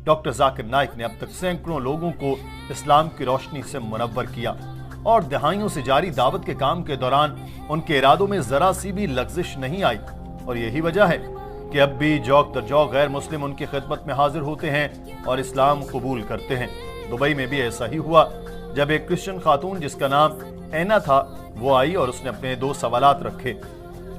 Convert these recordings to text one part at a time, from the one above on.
Doctor Zakir Naik نے اب تک سینکڑوں لوگوں کو اسلام کی روشنی سے منور کیا اور دہائیوں سے جاری دعوت کے کام کے دوران ان کے ارادوں میں ذرا سی بھی لغزش نہیں آئی، اور یہی وجہ ہے کہ اب بھی جوک در جوک غیر مسلم ان کی خدمت میں حاضر ہوتے ہیں اور اسلام قبول کرتے ہیں۔ دبئی میں بھی ایسا ہی ہوا جب ایک کرسچن خاتون جس کا نام اینا تھا وہ آئی اور اس نے اپنے 2 سوالات رکھے۔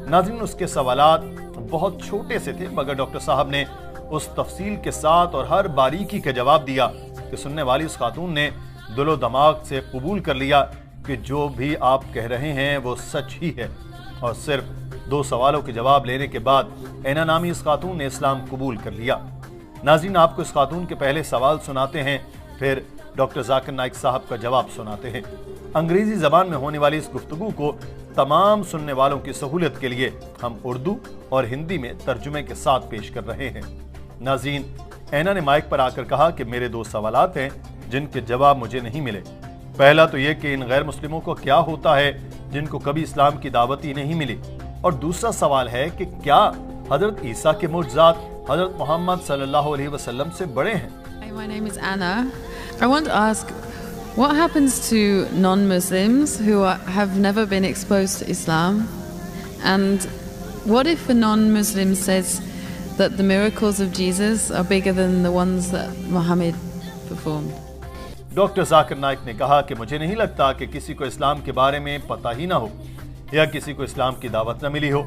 ناظرین، اس کے سوالات بہت چھوٹے سے تھے، مگر ڈاکٹر صاحب نے اس تفصیل کے ساتھ اور ہر باریکی کا جواب دیا کہ سننے والی اس خاتون نے دل و دماغ سے قبول کر لیا کہ جو بھی آپ کہہ رہے ہیں وہ سچ ہی ہے، اور صرف 2 سوالوں کے جواب لینے کے بعد اینا نامی اس خاتون نے اسلام قبول کر لیا۔ ناظرین، آپ کو اس خاتون کے پہلے سوال سناتے ہیں، پھر ڈاکٹر ذاکر نائک صاحب کا جواب سناتے ہیں۔ انگریزی زبان میں ہونے والی اس گفتگو کو تمام سننے والوں کی سہولت کے لیے ہم اردو اور ہندی میں ترجمے کے ساتھ پیش کر رہے ہیں۔ ناظرین، اینا نے مائک پر آ کر کہا کہ میرے 2 سوالات ہیں جن کے جواب مجھے نہیں ملے۔ پہلا تو یہ کہ ان غیر مسلموں کو کیا ہوتا ہے جن کو کبھی اسلام کی دعوت ہی نہیں ملی، اور دوسرا سوال ہے کہ کیا حضرت عیسیٰ کے معجزات حضرت محمد صلی اللہ علیہ وسلم سے بڑے ہیں؟ My name is Anna. I want to ask, what happens to non-Muslims who have never been exposed to Islam? And what if a non-Muslim says that the miracles of Jesus are bigger than the ones that Muhammad performed? Doctor Zakir Naik نے کہا کہ مجھے نہیں لگتا کہ کسی کو اسلام کے بارے میں پتہ ہی نہ ہو یا کسی کو اسلام کی دعوت نہ ملی ہو۔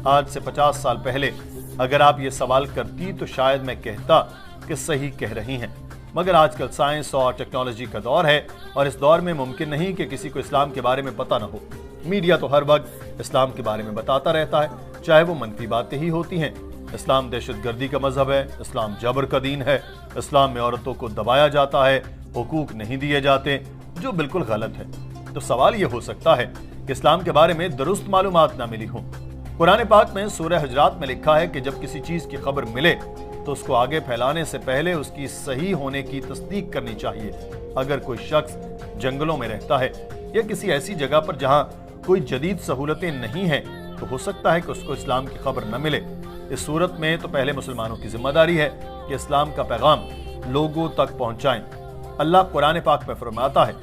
آج سے 50 سال پہلے اگر آپ یہ سوال کرتی تو شاید میں کہتا کہ صحیح کہہ رہی ہیں، مگر آج کل سائنس اور ٹیکنالوجی کا دور ہے، اور اس دور میں ممکن نہیں کہ کسی کو اسلام کے بارے میں پتہ نہ ہو۔ میڈیا تو ہر وقت اسلام کے بارے میں بتاتا رہتا ہے، چاہے وہ منفی باتیں ہی ہوتی ہیں۔ اسلام دہشت گردی کا مذہب ہے، اسلام جبر کا دین ہے، اسلام میں عورتوں کو دبایا جاتا ہے، حقوق نہیں دیے جاتے، جو بالکل غلط ہے۔ تو سوال یہ ہو سکتا ہے کہ اسلام کے بارے میں درست معلومات نہ ملی ہوں۔ قرآن پاک میں سورہ حجرات میں لکھا ہے کہ جب کسی چیز کی خبر ملے تو اس کو آگے پھیلانے سے پہلے اس کی صحیح ہونے کی تصدیق کرنی چاہیے۔ اگر کوئی شخص جنگلوں میں رہتا ہے یا کسی ایسی جگہ پر جہاں کوئی جدید سہولتیں نہیں ہیں تو ہو سکتا ہے کہ اس کو اسلام کی خبر نہ ملے۔ اس صورت میں تو پہلے مسلمانوں کی ذمہ داری ہے کہ اسلام کا پیغام لوگوں تک پہنچائیں۔ اللہ قرآن پاک میں فرماتا ہے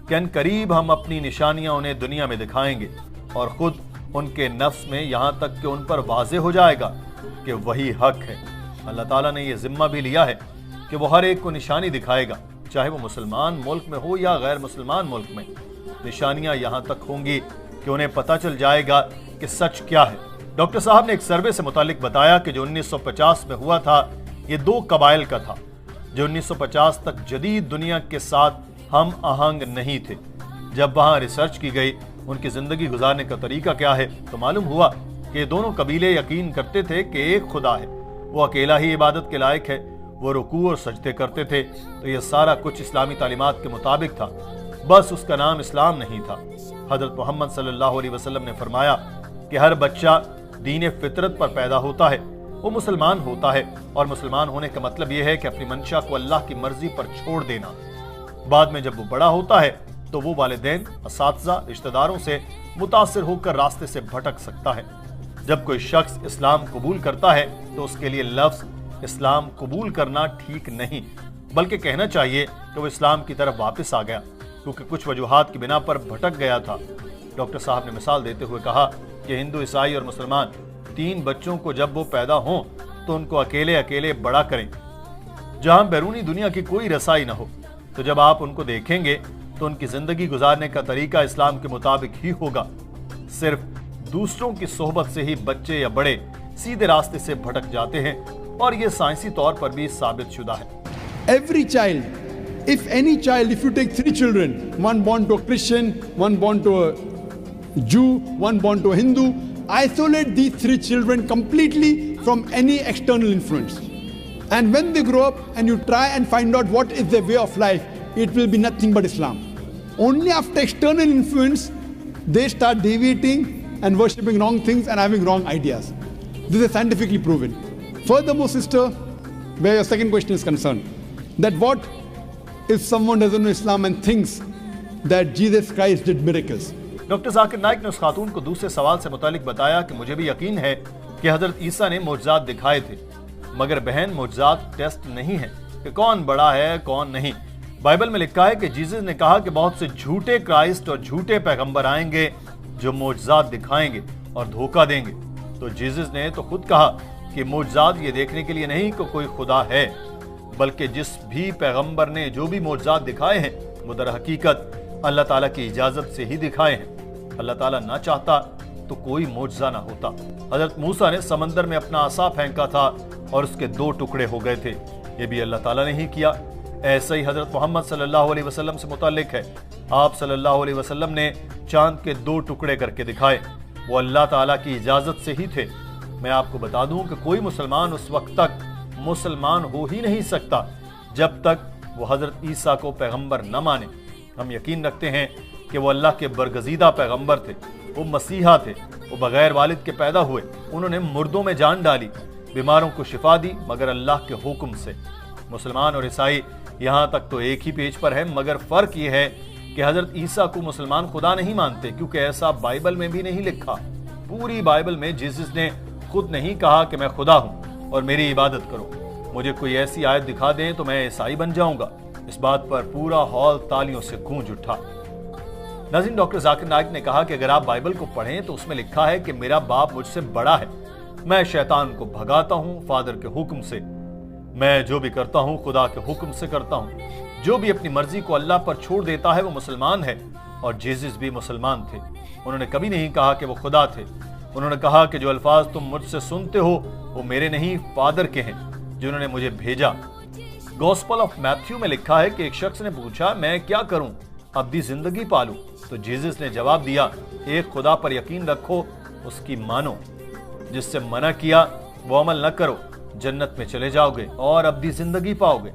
کہ ان قریب ہم اپنی نشانیاں انہیں دنیا میں دکھائیں گے، اور خود ان کے نفس میں یہاں تک کہ ان پر واضح ہو جائے گا کہ وہی حق ہے۔ اللہ تعالیٰ نے یہ ذمہ بھی لیا ہے کہ وہ ہر ایک کو نشانی دکھائے گا، چاہے وہ مسلمان ملک میں ہو یا غیر مسلمان ملک میں۔ نشانیاں یہاں تک ہوں گی کہ انہیں پتہ چل جائے گا کہ سچ کیا ہے۔ ڈاکٹر صاحب نے ایک سروے سے متعلق بتایا کہ جو 1950 میں ہوا تھا یہ 2 قبائل کا تھا جو 1950 تک جدید دنیا کے ساتھ ہم آہنگ نہیں تھے۔ جب وہاں ریسرچ کی گئی ان کی زندگی گزارنے کا طریقہ کیا ہے تو معلوم ہوا کہ یہ دونوں قبیلے یقین کرتے تھے کہ ایک خدا ہے، وہ اکیلا ہی عبادت کے لائق ہے، وہ رکوع اور سجدے کرتے تھے۔ تو یہ سارا کچھ اسلامی تعلیمات کے مطابق تھا، بس اس کا نام اسلام نہیں تھا۔ حضرت محمد صلی اللہ علیہ وسلم نے فرمایا کہ ہر بچہ دین فطرت پر پیدا ہوتا ہے، وہ مسلمان ہوتا ہے، اور مسلمان ہونے کا مطلب یہ ہے کہ اپنی منشا کو اللہ کی مرضی پر چھوڑ دینا۔ بعد میں جب وہ بڑا ہوتا ہے تو وہ والدین، اساتذہ، رشتہ داروں سے متاثر ہو کر راستے سے بھٹک سکتا ہے۔ جب کوئی شخص اسلام قبول کرتا ہے تو اس کے لیے لفظ اسلام قبول کرنا ٹھیک نہیں، بلکہ کہنا چاہیے کہ وہ اسلام کی طرف واپس آ گیا، کیونکہ کچھ وجوہات کی بنا پر بھٹک گیا تھا۔ ڈاکٹر صاحب نے مثال دیتے ہوئے کہا کہ ہندو، عیسائی اور مسلمان 3 بچوں کو جب وہ پیدا ہوں تو ان کو اکیلے اکیلے بڑا کریں جہاں بیرونی دنیا کی کوئی رسائی نہ ہو، تو جب آپ ان کو دیکھیں گے تو ان کی زندگی گزارنے کا طریقہ اسلام کے مطابق ہی ہوگا۔ صرف دوسروں کی صحبت سے ہی بچے یا بڑے سیدھے راستے سے بھٹک جاتے ہیں، اور یہ سائنسی طور پر بھی ثابت شدہ ہے۔ Every child, if you take 3 children, one born to a Christian, one born to a Jew, one born to a Hindu, isolate these 3 children completely from any external influence. And when they grow up and you try and find out what is their way of life, it will be nothing but Islam. Only after external influence, they start deviating and worshipping wrong things and having wrong ideas. This is scientifically proven. Furthermore, sister, where your second question is concerned, that what if someone doesn't know Islam and thinks that Jesus Christ did miracles? Doctor Zakir Naik نے اس خاتون کو دوسرے سوال سے متعلق بتایا کہ مجھے بھی یقین ہے کہ حضرت عیسیٰ نے معجزات دکھائے تھے، مگر بہن معجزات ٹیسٹ نہیں ہیں، کہ کون بڑا ہے کون نہیں۔ بائبل میں لکھا ہے کہ جیزس نے کہا کہ بہت سے جھوٹے کرائسٹ اور جھوٹے پیغمبر آئیں گے جو معجزات دکھائیں گے اور دھوکہ دیں گے۔ تو جیزس نے تو خود کہا کہ معجزات یہ دیکھنے کے لیے نہیں کہ کوئی خدا ہے، بلکہ جس بھی پیغمبر نے جو بھی معجزات دکھائے ہیں وہ در حقیقت اللہ تعالیٰ کی اجازت سے ہی دکھائے ہیں۔ اللہ تعالیٰ نہ چاہتا تو کوئی معجزہ نہ ہوتا۔ حضرت موسیٰ نے سمندر میں اپنا عصا پھینکا تھا اور اس کے 2 ٹکڑے ہو گئے تھے، یہ بھی اللہ تعالیٰ نے ہی کیا۔ ایسا ہی حضرت محمد صلی اللہ علیہ وسلم سے متعلق ہے، آپ صلی اللہ علیہ وسلم نے چاند کے 2 ٹکڑے کر کے دکھائے، وہ اللہ تعالیٰ کی اجازت سے ہی تھے۔ میں آپ کو بتا دوں کہ کوئی مسلمان اس وقت تک مسلمان ہو ہی نہیں سکتا جب تک وہ حضرت عیسیٰ کو پیغمبر نہ مانے۔ ہم یقین رکھتے ہیں کہ وہ اللہ کے برگزیدہ پیغمبر تھے، وہ مسیحا تھے، وہ بغیر والد کے پیدا ہوئے، انہوں نے مردوں میں جان ڈالی، بیماروں کو شفا دی مگر اللہ کے حکم سے۔ مسلمان اور عیسائی یہاں تک تو ایک ہی پیج پر ہے، مگر فرق یہ ہے کہ حضرت عیسیٰ کو مسلمان خدا نہیں مانتے، کیونکہ ایسا بائبل میں بھی نہیں لکھا۔ پوری بائبل میں جیسس نے خود نہیں کہا کہ میں خدا ہوں اور میری عبادت کرو۔ مجھے کوئی ایسی آیت دکھا دیں تو میں عیسائی بن جاؤں گا۔ اس بات پر پورا ہال تالیوں سے گونج اٹھا۔ ناظرین، ڈاکٹر ذاکر نائک نے کہا کہ اگر آپ بائبل کو پڑھیں تو اس میں لکھا ہے کہ میرا باپ مجھ سے بڑا ہے، میں شیطان کو بھگاتا ہوں فادر کے حکم سے، میں جو بھی کرتا ہوں خدا کے حکم سے کرتا ہوں۔ جو بھی اپنی مرضی کو اللہ پر چھوڑ دیتا ہے وہ مسلمان ہے، اور جیزس بھی مسلمان تھے۔ انہوں نے کبھی نہیں کہا کہ وہ خدا تھے۔ انہوں نے کہا کہ جو الفاظ تم مجھ سے سنتے ہو وہ میرے نہیں فادر کے ہیں جنہوں نے مجھے بھیجا۔ گوسپل آف میتھیو میں لکھا ہے کہ ایک شخص نے پوچھا میں کیا کروں ابدی زندگی پالوں؟ تو جیزس نے جواب دیا ایک خدا پر یقین رکھو، اس کی مانو، جس سے منع کیا وہ عمل نہ کرو، جنت میں چلے جاؤ گے اور ابدی زندگی پاؤ گے۔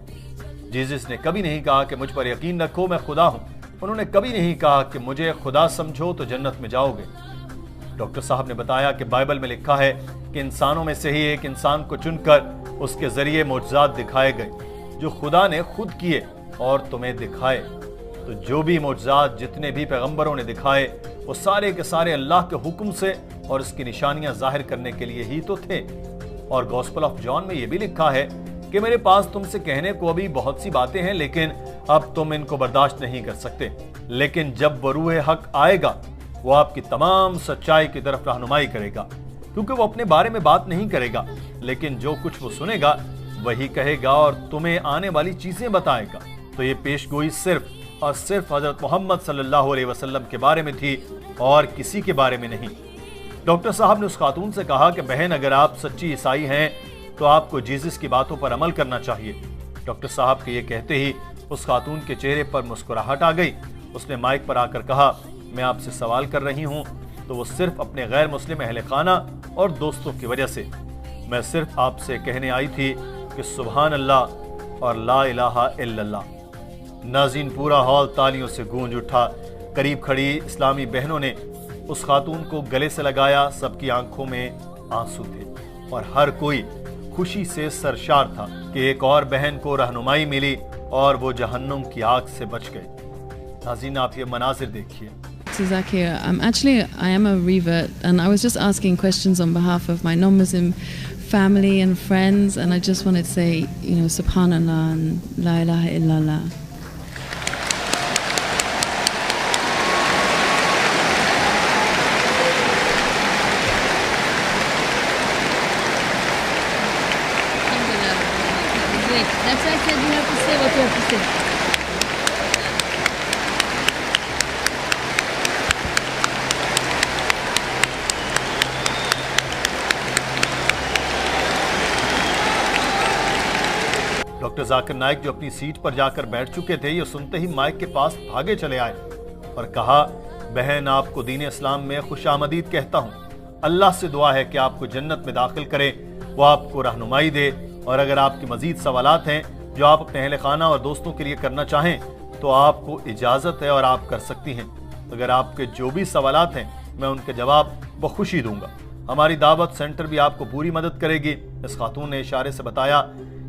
جیزس نے کبھی نہیں کہا کہ مجھ پر یقین رکھو میں خدا ہوں، انہوں نے کبھی نہیں کہا کہ مجھے خدا سمجھو تو جنت میں جاؤ گے۔ ڈاکٹر صاحب نے بتایا کہ بائبل میں لکھا ہے کہ انسانوں میں سے ہی ایک انسان کو چن کر اس کے ذریعے معجزات دکھائے گئے جو خدا نے خود کیے اور تمہیں دکھائے۔ تو جو بھی معجزات جتنے بھی پیغمبروں نے دکھائے وہ سارے کے سارے اللہ کے حکم سے اور اس کی نشانیاں ظاہر کرنے کے لیے ہی تو تھے۔ اور گوسپل آف جان میں یہ بھی لکھا ہے کہ میرے پاس تم سے کہنے کو ابھی بہت سی باتیں ہیں لیکن اب تم ان کو برداشت نہیں کر سکتے، لیکن جب وہ روح حق آئے گا وہ آپ کی تمام سچائی کی طرف رہنمائی کرے گا، کیونکہ وہ اپنے بارے میں بات نہیں کرے گا لیکن جو کچھ وہ سنے گا وہی کہے گا اور تمہیں آنے والی چیزیں بتائے گا۔ تو یہ پیش گوئی صرف اور صرف حضرت محمد صلی اللہ علیہ وسلم کے بارے میں تھی اور کسی کے بارے میں نہیں۔ ڈاکٹر صاحب نے اس خاتون سے کہا کہ بہن اگر آپ سچی عیسائی ہیں تو آپ کو جیزس کی باتوں پر عمل کرنا چاہیے۔ ڈاکٹر صاحب کے یہ کہتے ہی اس خاتون کے چہرے پر مسکراہٹ آ گئی۔ اس نے مائک پر آ کر کہا میں آپ سے سوال کر رہی ہوں تو وہ صرف اپنے غیر مسلم اہل خانہ اور دوستوں کی وجہ سے۔ میں صرف آپ سے کہنے آئی تھی کہ سبحان اللہ اور لا الہ الا اللہ۔ ناظرین، پورا ہال تالیوں سے گونج اٹھا۔ قریب کھڑی اسلامی بہنوں نے اس خاتون کو گلے سے لگایا، سب کی آنکھوں میں آنسو تھے اور ہر کوئی خوشی سے سرشار تھا کہ ایک اور بہن کو رہنمائی ملی اور وہ جہنم کی آگ سے بچ گئے۔ ناظرین، آپ یہ مناظر دیکھیے۔ Zakir, I am a revert, and I was just asking questions on behalf of my non-Muslim family and friends, and I just wanted to say, Subhanallah and La ilaha illallah. That's why I said you have to say what you have to say. Doctor Zakir Naik جو اپنی set پر جا کر بیٹھ چکے تھے یہ سنتے ہی mic کے پاس بھاگے چلے آئے اور کہا بہن آپ کو دین اسلام میں خوش آمدید کہتا ہوں، اللہ سے دعا ہے کہ آپ کو جنت میں داخل کرے، وہ آپ کو رہنمائی دے، اور اگر آپ کی مزید سوالات ہیں جو آپ اپنے اہل خانہ اور دوستوں کے لیے کرنا چاہیں تو آپ کو اجازت ہے اور آپ کر سکتی ہیں۔ اگر آپ کے جو بھی سوالات ہیں میں ان کے جواب بخوشی دوں گا۔ ہماری دعوت سینٹر بھی آپ کو پوری مدد کرے گی۔ اس خاتون نے اشارے سے بتایا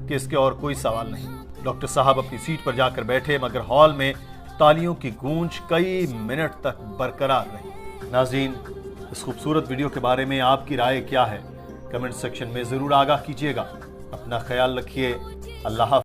کہ اس کے اور کوئی سوال نہیں۔ ڈاکٹر صاحب اپنی سیٹ پر جا کر بیٹھے مگر ہال میں تالیوں کی گونج کئی منٹ تک برقرار رہی۔ ناظرین، اس خوبصورت ویڈیو کے بارے میں آپ کی رائے کیا ہے؟ کمنٹ سیکشن میں ضرور آگاہ کیجیے گا۔ اپنا خیال رکھیے۔ اللہ حافظ۔